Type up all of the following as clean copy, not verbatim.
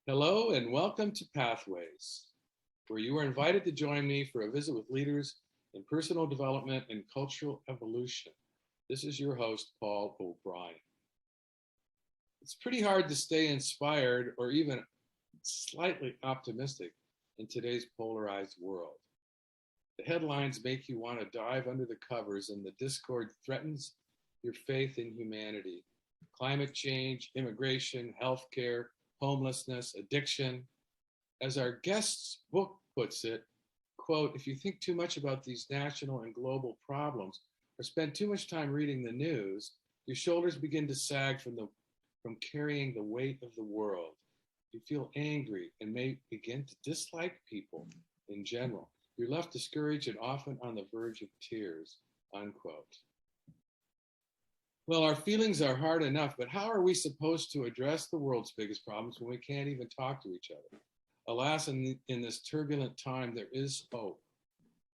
Hello and welcome to Pathways, where you are invited to join me for a visit with leaders in personal development and cultural evolution. This is your host, Paul O'Brien. It's pretty hard to stay inspired or even slightly optimistic in today's polarized world. The headlines make you want to dive under the covers, and the discord threatens your faith in humanity. Climate change, immigration, healthcare, homelessness, addiction. As our guest's book puts it, quote, if you think too much about these national and global problems or spend too much time reading the news, your shoulders begin to sag from carrying the weight of the world. You feel angry and may begin to dislike people in general. You're left discouraged and often on the verge of tears, unquote. Well, our feelings are hard enough, but how are we supposed to address the world's biggest problems when we can't even talk to each other? Alas, in this turbulent time, there is hope.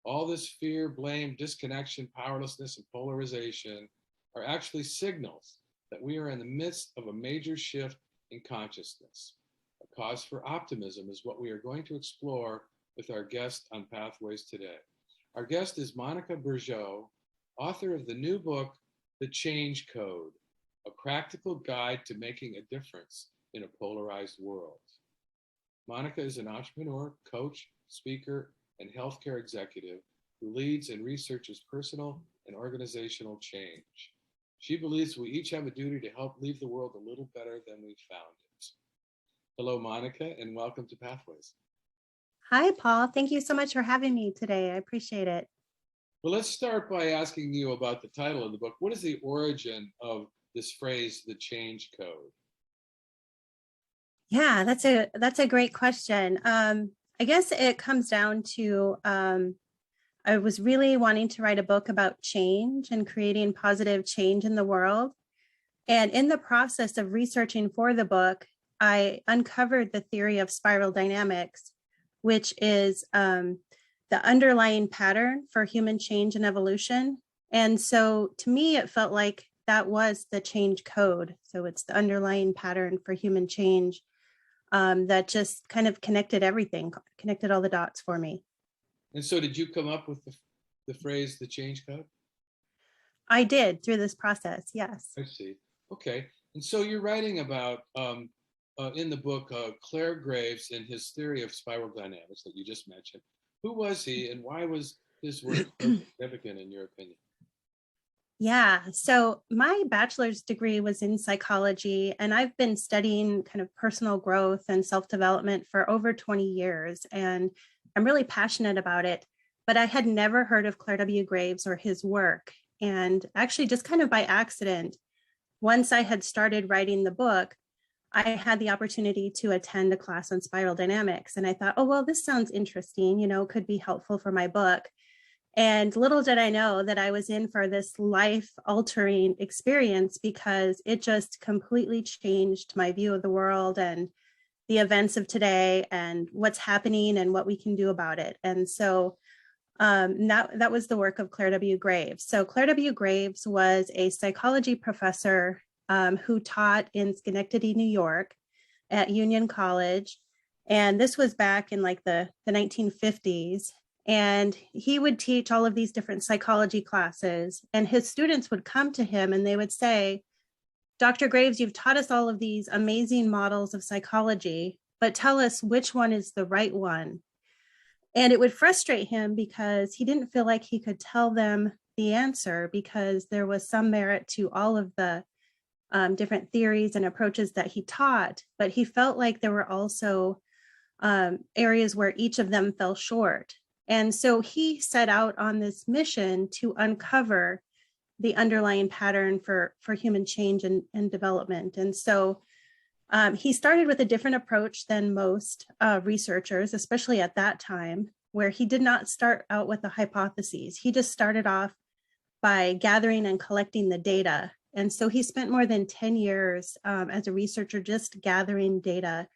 All this fear, blame, disconnection, powerlessness, and polarization are actually signals that we are in the midst of a major shift in consciousness. A cause for optimism is what we are going to explore with our guest on Pathways today. Our guest is Monica Bourgeau, author of the new book, The Change Code, a practical guide to making a difference in a polarized world. Monica is an entrepreneur, coach, speaker, and healthcare executive who leads and researches personal and organizational change. She believes we each have a duty to help leave the world a little better than we found it. Hello, Monica, and welcome to Pathways. Hi, Paul. Thank you so much for having me today. I appreciate it. Well, let's start by asking you about the title of the book. What is the origin of this phrase, the change code? Yeah, that's a great question. I guess it comes down to I was really wanting to write a book about change and creating positive change in the world. And in the process of researching for the book, I uncovered the theory of spiral dynamics, which is the underlying pattern for human change and evolution. And so to me, it felt like that was the change code. So it's the underlying pattern for human change that just kind of connected everything, connected all the dots for me. And so did you come up with the phrase, the change code? I did through this process, yes. I see. Okay. And so you're writing about, in the book, Clare Graves and his theory of spiral dynamics that you just mentioned. Who was he and why was his work so significant in your opinion? Yeah, so my bachelor's degree was in psychology, and I've been studying kind of personal growth and self-development for over 20 years, and I'm really passionate about it. But I had never heard of Clare W Graves or his work. And actually, just kind of by accident, once I had started writing the book, I had the opportunity to attend a class on spiral dynamics. And I thought, oh, well, this sounds interesting, could be helpful for my book. And little did I know that I was in for this life-altering experience because it just completely changed my view of the world and the events of today and what's happening and what we can do about it. And so that was the work of Clare W. Graves. So Clare W. Graves was a psychology professor who taught in Schenectady, New York at Union College. And this was back in like the 1950s. And he would teach all of these different psychology classes. And his students would come to him and they would say, Dr. Graves, you've taught us all of these amazing models of psychology, but tell us which one is the right one. And it would frustrate him because he didn't feel like he could tell them the answer because there was some merit to all of the different theories and approaches that he taught, but he felt like there were also areas where each of them fell short. And so he set out on this mission to uncover the underlying pattern for human change and development. And so he started with a different approach than most researchers, especially at that time, where he did not start out with the hypotheses. He just started off by gathering and collecting the data. And so he spent more than 10 years as a researcher just gathering data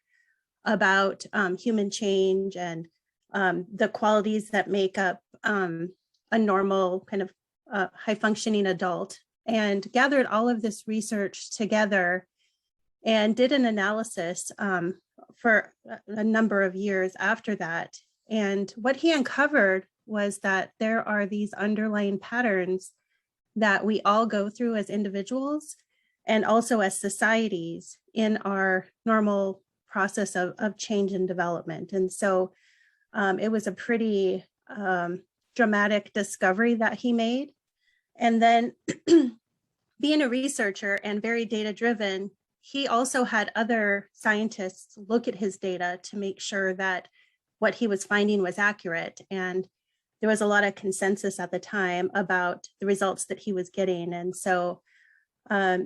about human change and the qualities that make up a normal kind of high-functioning adult, and gathered all of this research together and did an analysis for a number of years after that. And what he uncovered was that there are these underlying patterns that we all go through as individuals and also as societies in our normal process of change and development. And so it was a pretty dramatic discovery that he made. And then being a researcher and very data driven, he also had other scientists look at his data to make sure that what he was finding was accurate. And there was a lot of consensus at the time about the results that he was getting. And so,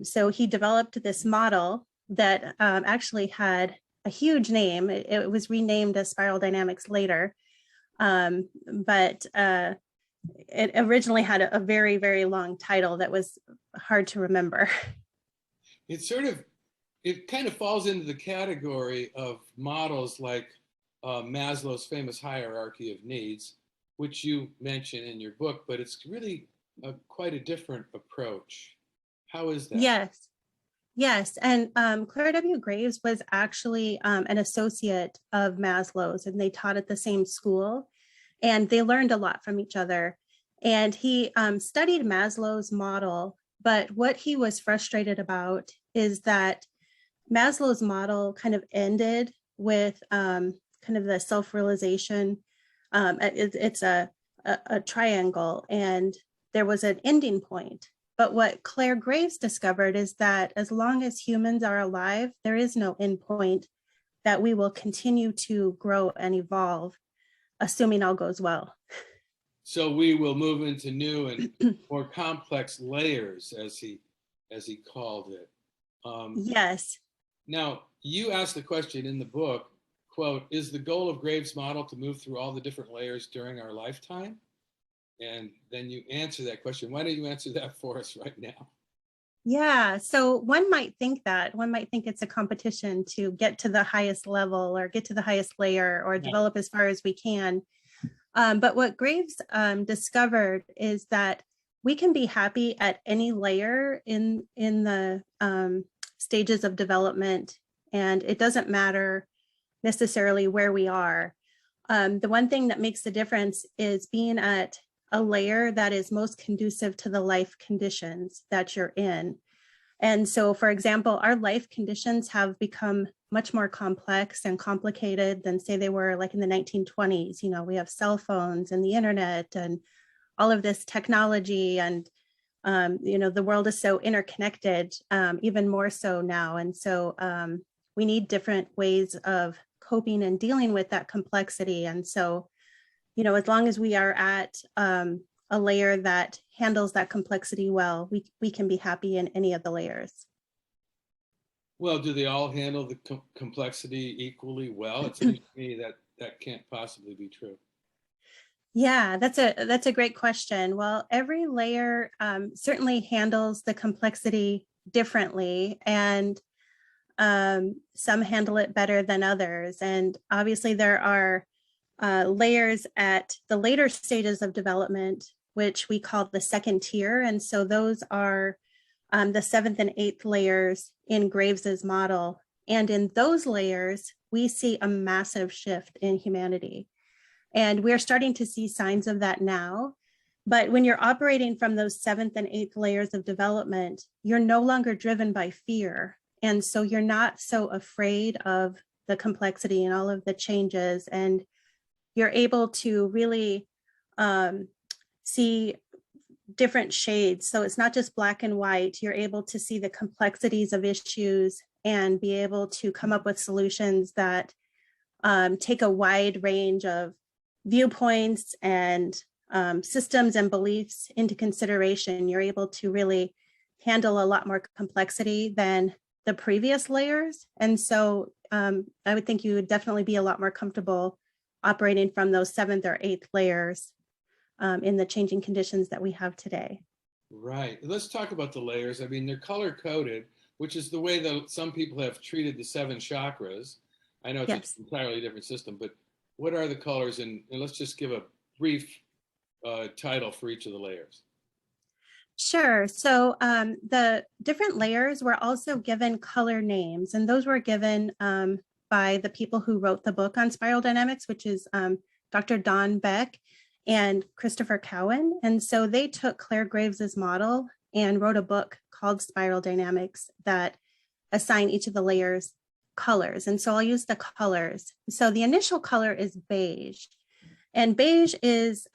so he developed this model that actually had a huge name. It was renamed as spiral dynamics later, but it originally had a very, very long title that was hard to remember. It kind of falls into the category of models like Maslow's famous hierarchy of needs, which you mention in your book, but it's really quite a different approach. How is that? Yes. Yes. And Clare W Graves was actually an associate of Maslow's, and they taught at the same school, and they learned a lot from each other. And he studied Maslow's model, but what he was frustrated about is that Maslow's model kind of ended with kind of the self-realization. It's a triangle, and there was an ending point. But what Clare Graves discovered is that as long as humans are alive, there is no end point, that we will continue to grow and evolve, assuming all goes well. So we will move into new and more complex layers, as he called it. Yes. Now, you asked the question in the book, quote, is the goal of Graves' model to move through all the different layers during our lifetime? And then you answer that question. Why don't you answer that for us right now? Yeah, so one might think it's a competition to get to the highest level or get to the highest layer or develop as far as we can. But what Graves discovered is that we can be happy at any layer in the stages of development, and it doesn't matter necessarily where we are. The one thing that makes the difference is being at a layer that is most conducive to the life conditions that you're in. And so, for example, our life conditions have become much more complex and complicated than, say, they were like in the 1920s. You know, we have cell phones and the internet and all of this technology, and you know, the world is so interconnected, even more so now. And so we need different ways of coping and dealing with that complexity. And so, you know, as long as we are at a layer that handles that complexity well, we can be happy in any of the layers. Well, do they all handle the complexity equally well? It seems to me that can't possibly be true. Yeah, that's a great question. Well, every layer certainly handles the complexity differently, and some handle it better than others. And obviously there are layers at the later stages of development, which we call the second tier. And so those are the 7th and 8th layers in Graves's model. And in those layers, we see a massive shift in humanity. And we're starting to see signs of that now. But when you're operating from those 7th and 8th layers of development, you're no longer driven by fear. And so you're not so afraid of the complexity and all of the changes. And you're able to really see different shades. So it's not just black and white. You're able to see the complexities of issues and be able to come up with solutions that take a wide range of viewpoints and systems and beliefs into consideration. You're able to really handle a lot more complexity than the previous layers. And so I would think you would definitely be a lot more comfortable operating from those 7th or 8th layers in the changing conditions that we have today. Right. Let's talk about the layers. I mean, they're color coded, which is the way that some people have treated the 7 chakras. I know it's an entirely different system, but what are the colors? And let's just give a brief title for each of the layers. Sure. So the different layers were also given color names, and those were given by the people who wrote the book on spiral dynamics, which is Dr. Don Beck and Christopher Cowan. And so they took Clare Graves's model and wrote a book called Spiral Dynamics that assign each of the layers colors. And so I'll use the colors. So the initial color is beige. And beige is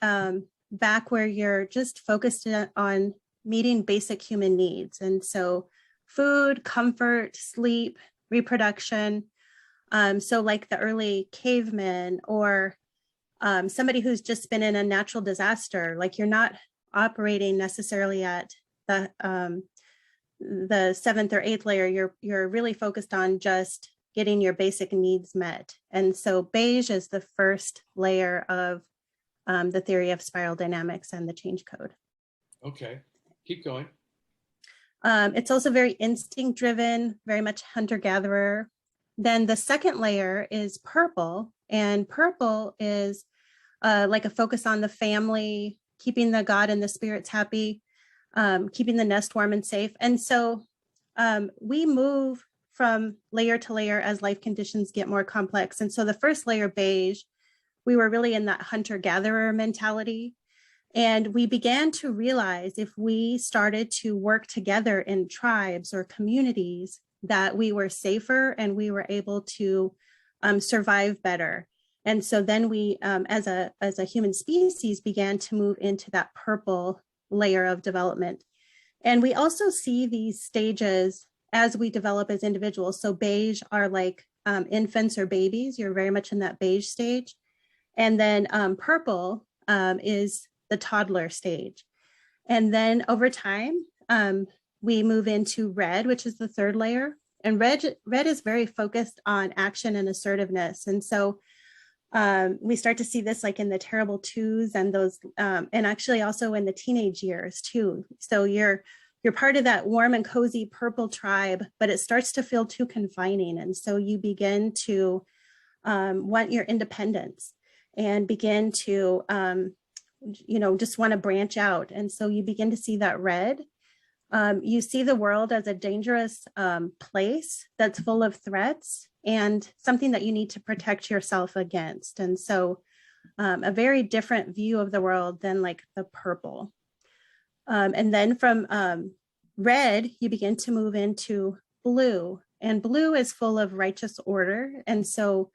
back where you're just focused on meeting basic human needs. And so food, comfort, sleep, reproduction. So like the early cavemen or somebody who's just been in a natural disaster, like you're not operating necessarily at the seventh or eighth layer, you're really focused on just getting your basic needs met. And so beige is the first layer of the theory of spiral dynamics and the change code. Okay, keep going. It's also very instinct driven, very much hunter-gatherer. Then the second layer is purple, and purple is like a focus on the family, keeping the God and the spirits happy, keeping the nest warm and safe. And so we move from layer to layer as life conditions get more complex. And so the first layer, beige, we were really in that hunter-gatherer mentality. And we began to realize if we started to work together in tribes or communities, that we were safer and we were able to survive better. And so then we, as a human species, began to move into that purple layer of development. And we also see these stages as we develop as individuals. So beige are like infants or babies. You're very much in that beige stage. And then purple is the toddler stage. And then over time, we move into red, which is the third layer. And red is very focused on action and assertiveness. And so we start to see this like in the terrible twos and those, and actually also in the teenage years too. So you're part of that warm and cozy purple tribe, but it starts to feel too confining. And so you begin to want your independence and begin to, just want to branch out. And so you begin to see that red. You see the world as a dangerous place that's full of threats and something that you need to protect yourself against. And so a very different view of the world than like the purple. And then from red, you begin to move into blue, and blue is full of righteous order. And so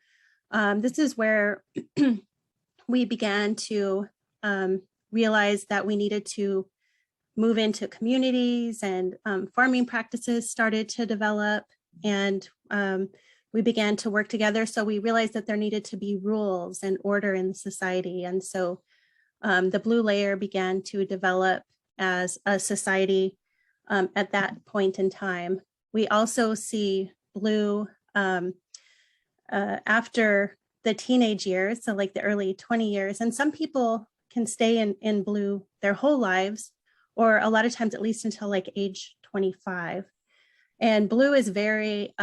this is where we began to realize that we needed to move into communities, and farming practices started to develop, and we began to work together. So we realized that there needed to be rules and order in society. And so the blue layer began to develop as a society at that point in time. We also see blue after the teenage years, so like the early 20 years. And some people can stay in blue their whole lives, or a lot of times at least until like age 25. And blue is very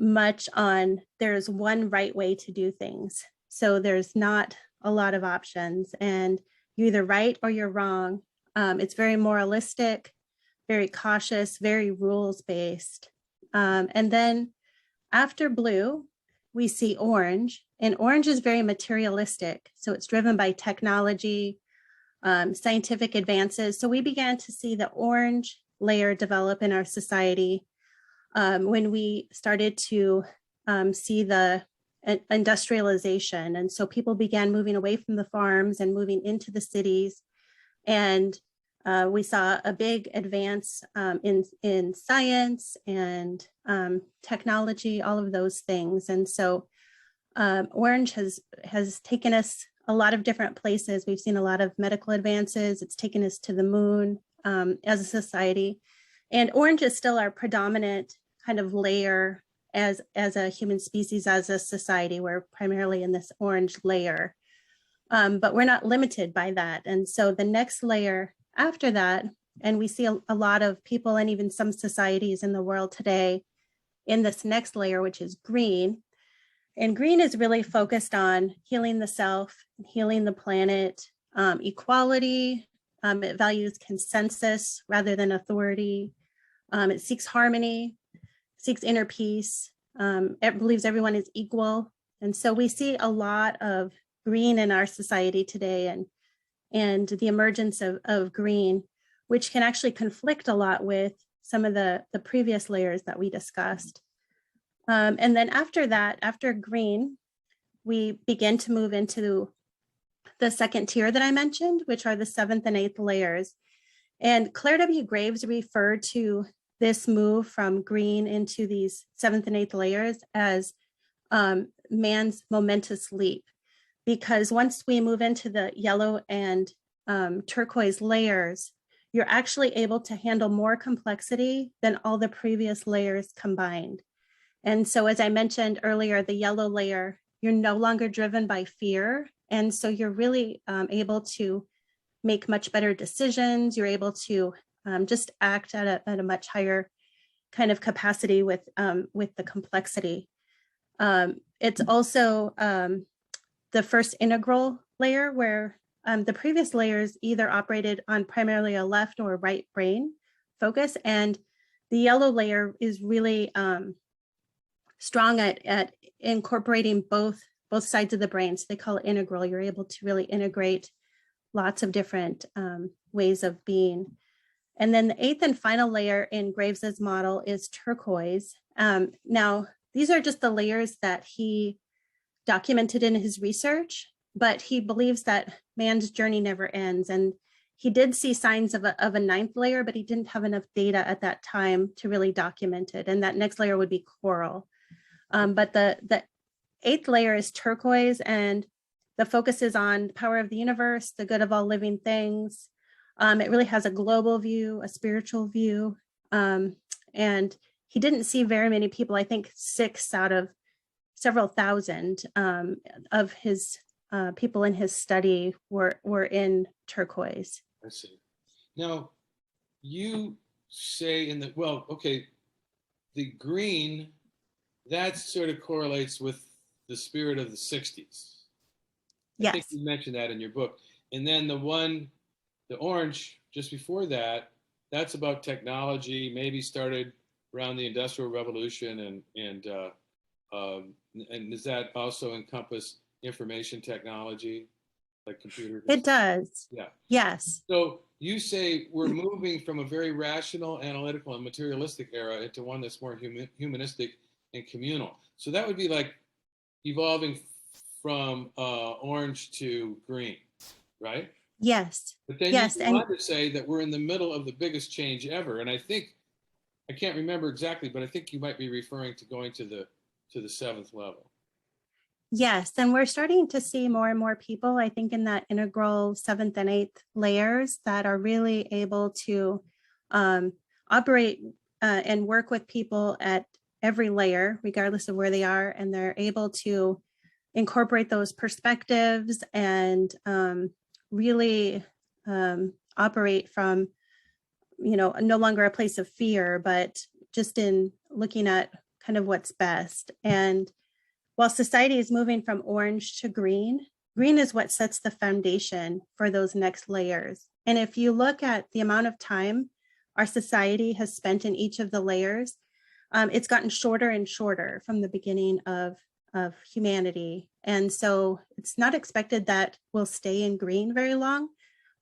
much on, there's one right way to do things. So there's not a lot of options, and you're either right or you're wrong. It's very moralistic, very cautious, very rules-based. And then after blue, we see orange, and orange is very materialistic. So it's driven by technology, scientific advances. So we began to see the orange layer develop in our society when we started to see the industrialization. And so people began moving away from the farms and moving into the cities. And we saw a big advance in science and technology, all of those things. And so orange has taken us a lot of different places. We've seen a lot of medical advances. It's taken us to the moon as a society. And orange is still our predominant kind of layer as a human species, as a society. We're primarily in this orange layer, but we're not limited by that. And so the next layer after that, and we see a lot of people and even some societies in the world today in this next layer, which is green. And green is really focused on healing the self, healing the planet, equality. It values consensus rather than authority. It seeks harmony, seeks inner peace. it believes everyone is equal. And so we see a lot of green in our society today, and the emergence of green, which can actually conflict a lot with some of the previous layers that we discussed. And then after that, after green, we begin to move into the second tier that I mentioned, which are the 7th and 8th layers. And Clare W Graves referred to this move from green into these 7th and 8th layers as man's momentous leap, because once we move into the yellow and turquoise layers, you're actually able to handle more complexity than all the previous layers combined. And so, as I mentioned earlier, the yellow layer, you're no longer driven by fear. And so you're really able to make much better decisions. You're able to just act at a much higher kind of capacity with the complexity. It's also the first integral layer, where the previous layers either operated on primarily a left or right brain focus. And the yellow layer is really strong at incorporating both sides of the brain. So they call it integral. You're able to really integrate lots of different ways of being. And then the 8th and final layer in Graves's model is turquoise. Now, these are just the layers that he documented in his research, but he believes that man's journey never ends. And he did see signs of a 9th layer, but he didn't have enough data at that time to really document it. And that next layer would be coral. But the 8th layer is turquoise, and the focus is on the power of the universe, the good of all living things. It really has a global view, a spiritual view. And he didn't see very many people. I think 6 out of several thousand of his people in his study were in turquoise. I see. Now, you say in the, well, okay, the green, that sort of correlates with the spirit of the 60s. I think you mentioned that in your book. And then the orange, just before that, that's about technology, maybe started around the Industrial Revolution, and does that also encompass information technology, like computers? It does. Yeah. Yes. So you say we're moving from a very rational, analytical, and materialistic era into one that's more humanistic and communal. So that would be like evolving from orange to green, right? Yes. But then yes. you go on to say that we're in the middle of the biggest change ever. And I think, I can't remember exactly, but I think you might be referring to going to the 7th level. Yes, and we're starting to see more and more people, I think, in that integral 7th and 8th layers that are really able to operate and work with people at every layer, regardless of where they are, and they're able to incorporate those perspectives and really operate from, no longer a place of fear, but just in looking at kind of what's best. And while society is moving from orange to green, green is what sets the foundation for those next layers. And if you look at the amount of time our society has spent in each of the layers, it's gotten shorter and shorter from the beginning of humanity. And so it's not expected that we'll stay in green very long.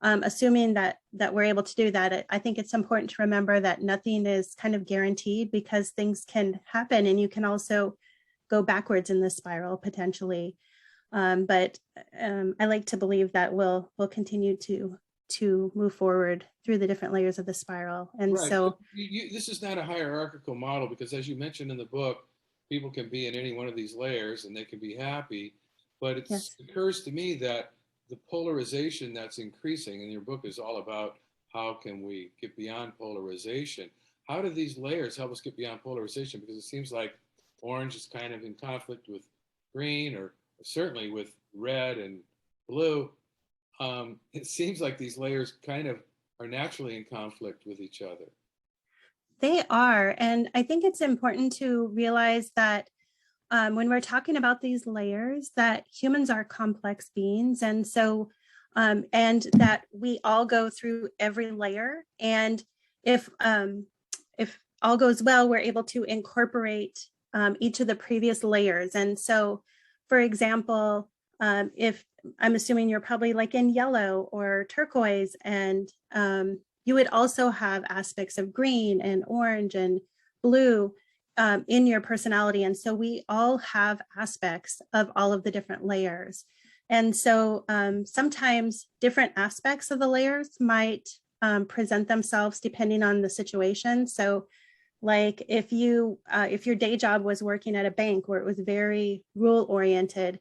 Assuming that we're able to do that, I think it's important to remember that nothing is kind of guaranteed, because things can happen, and you can also go backwards in the spiral potentially. But I like to believe that we'll continue to move forward through the different layers of the spiral. And right. So this is not a hierarchical model, because as you mentioned in the book, people can be in any one of these layers and they can be happy. But it occurs to me that the polarization that's increasing, and your book is all about how can we get beyond polarization. How do these layers help us get beyond polarization? Because it seems like orange is kind of in conflict with green, or certainly with red and blue. It seems like these layers kind of are naturally in conflict with each other. They are. And I think it's important to realize that when we're talking about these layers, that humans are complex beings. And so, and that we all go through every layer. And if all goes well, we're able to incorporate each of the previous layers. And so, for example, if I'm assuming you're probably like in yellow or turquoise, and you would also have aspects of green and orange and blue in your personality. And so we all have aspects of all of the different layers. And so sometimes different aspects of the layers might present themselves depending on the situation. So like if your day job was working at a bank where it was very rule oriented,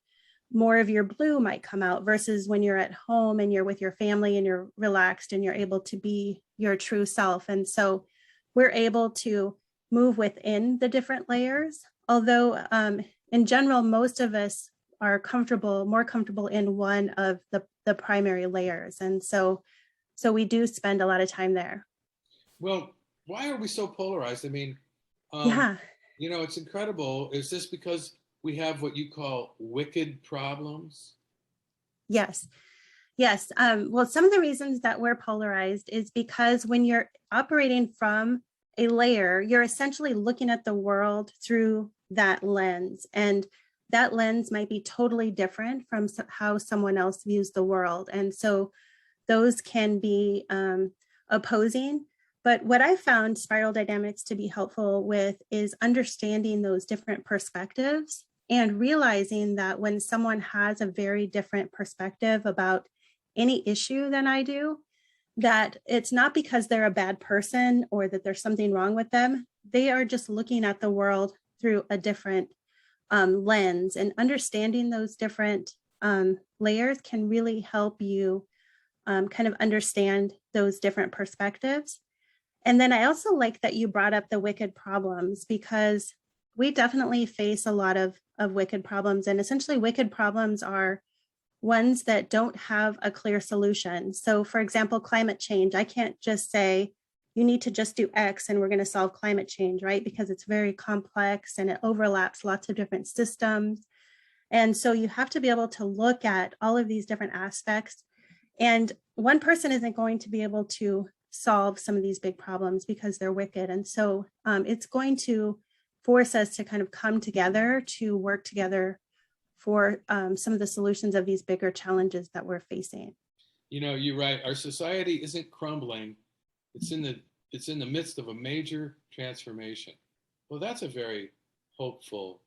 more of your blue might come out versus when you're at home and you're with your family and you're relaxed and you're able to be your true self. And so we're able to move within the different layers. Although in general, most of us are more comfortable in one of the primary layers. And so we do spend a lot of time there. Well, why are we so polarized? I mean, Yeah. It's incredible. Is this because we have what you call wicked problems? Yes. Yes. Well, some of the reasons that we're polarized is because when you're operating from a layer, you're essentially looking at the world through that lens. And that lens might be totally different from how someone else views the world. And so those can be opposing. But what I found spiral dynamics to be helpful with is understanding those different perspectives and realizing that when someone has a very different perspective about any issue than I do, that it's not because they're a bad person or that there's something wrong with them. They are just looking at the world through a different lens, and understanding those different layers can really help you kind of understand those different perspectives. And then I also like that you brought up the wicked problems, because we definitely face a lot of wicked problems. And essentially wicked problems are ones that don't have a clear solution. So for example, climate change, I can't just say, you need to just do X and we're going to solve climate change, right? Because it's very complex and it overlaps lots of different systems. And so you have to be able to look at all of these different aspects. And one person isn't going to be able to solve some of these big problems because they're wicked. And so it's going to force us to kind of come together to work together for some of the solutions of these bigger challenges that we're facing. You're right. Our society isn't crumbling. It's in the midst of a major transformation. Well, that's a very hopeful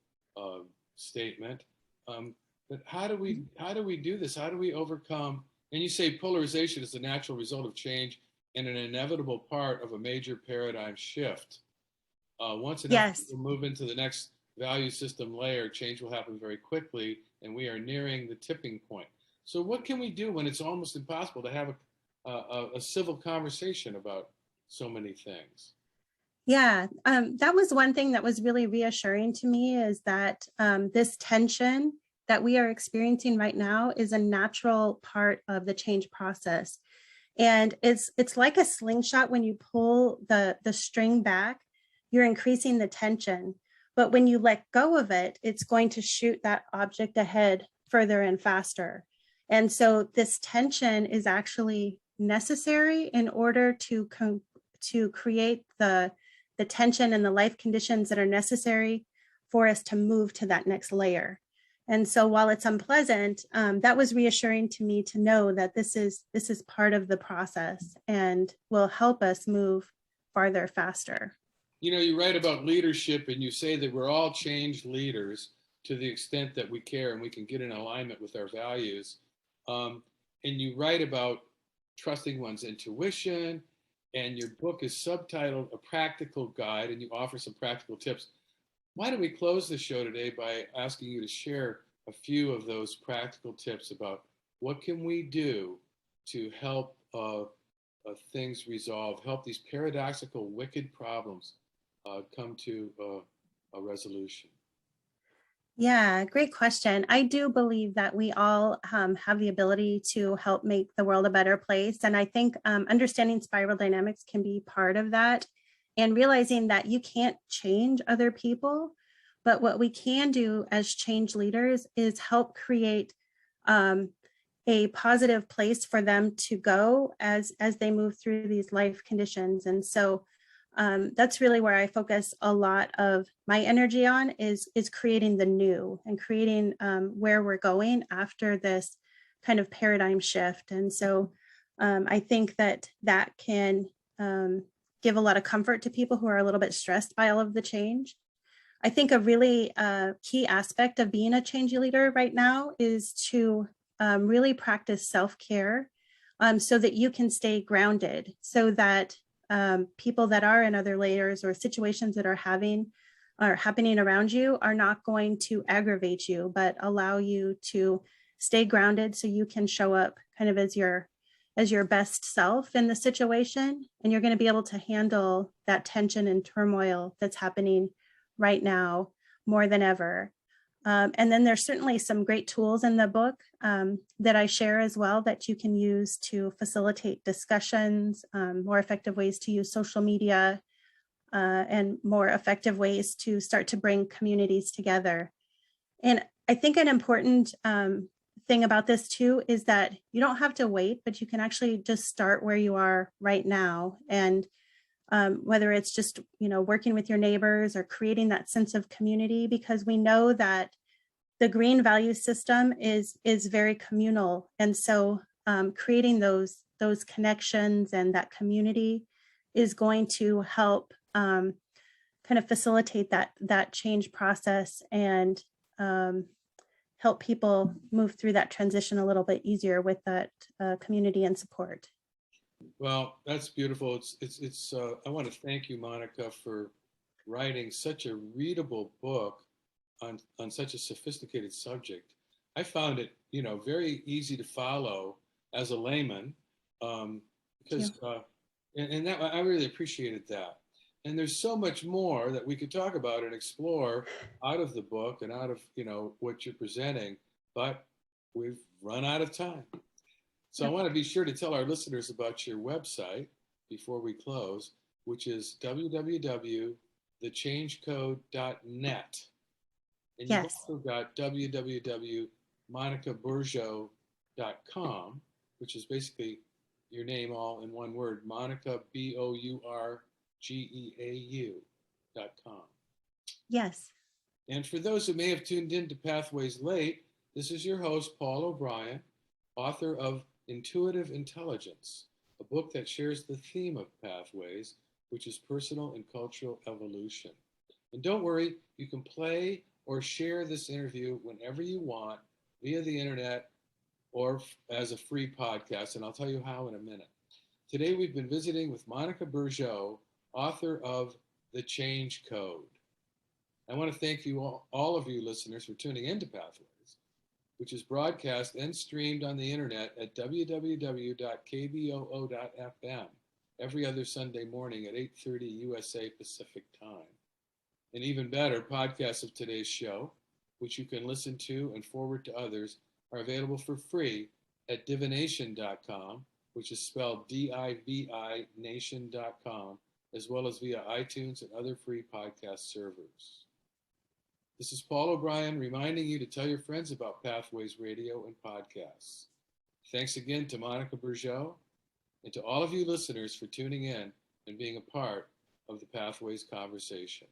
statement. But how do we do this? How do we overcome? And you say polarization is the natural result of change and an inevitable part of a major paradigm shift. Once enough people move into the next value system layer, change will happen very quickly, and we are nearing the tipping point. So what can we do when it's almost impossible to have a civil conversation about so many things? Yeah, that was one thing that was really reassuring to me, is that this tension that we are experiencing right now is a natural part of the change process. And it's like a slingshot. When you pull the string back, you're increasing the tension. But when you let go of it, it's going to shoot that object ahead further and faster. And so this tension is actually necessary in order to create the tension and the life conditions that are necessary for us to move to that next layer. And so while it's unpleasant, that was reassuring to me to know that this is part of the process and will help us move farther, faster. You write about leadership and you say that we're all change leaders to the extent that we care and we can get in alignment with our values. And you write about trusting one's intuition, and your book is subtitled A Practical Guide, and you offer some practical tips. Why don't we close the show today by asking you to share a few of those practical tips about what can we do to help things resolve, help these paradoxical, wicked problems come to a resolution? Yeah, great question. I do believe that we all have the ability to help make the world a better place. And I think understanding spiral dynamics can be part of that, and realizing that you can't change other people. But what we can do as change leaders is help create a positive place for them to go as they move through these life conditions. And so that's really where I focus a lot of my energy on is creating the new and creating where we're going after this kind of paradigm shift. And so I think that can give a lot of comfort to people who are a little bit stressed by all of the change. I think a really key aspect of being a change leader right now is to really practice self-care so that you can stay grounded, so that people that are in other layers or situations that are happening around you are not going to aggravate you, but allow you to stay grounded so you can show up kind of as your best self in the situation. And you're going to be able to handle that tension and turmoil that's happening right now more than ever. And then there's certainly some great tools in the book that I share as well that you can use to facilitate discussions, more effective ways to use social media, and more effective ways to start to bring communities together. And I think an important thing about this too is that you don't have to wait, but you can actually just start where you are right now. And whether it's just, working with your neighbors or creating that sense of community, because we know that the green value system is very communal. And so creating those connections and that community is going to help kind of facilitate that change process and help people move through that transition a little bit easier with that community and support. Well, that's beautiful. It's I want to thank you, Monica, for writing such a readable book on such a sophisticated subject. I found it, very easy to follow as a layman, because and that I really appreciated that. And there's so much more that we could talk about and explore out of the book and out of what you're presenting, but we've run out of time. So I want to be sure to tell our listeners about your website before we close, which is www.thechangecode.net. And you've also got www.monicabourgeau.com, which is basically your name all in one word, Monica, Bourgeau.com. Yes. And for those who may have tuned in to Pathways late, this is your host, Paul O'Brien, author of Intuitive Intelligence, a book that shares the theme of pathways, which is personal and cultural evolution. And don't worry, you can play or share this interview whenever you want via the internet or as a free podcast, and I'll tell you how in a minute. Today we've been visiting with Monica Bourgeau, author of The Change Code. I want to thank you all of you listeners for tuning into Pathways, which is broadcast and streamed on the internet at www.kboo.fm every other Sunday morning at 8:30 USA Pacific Time. And even better, podcasts of today's show, which you can listen to and forward to others, are available for free at divination.com, which is spelled D-I-V-I nation.com, as well as via iTunes and other free podcast servers. This is Paul O'Brien reminding you to tell your friends about Pathways Radio and podcasts. Thanks again to Monica Bourgeau and to all of you listeners for tuning in and being a part of the Pathways conversation.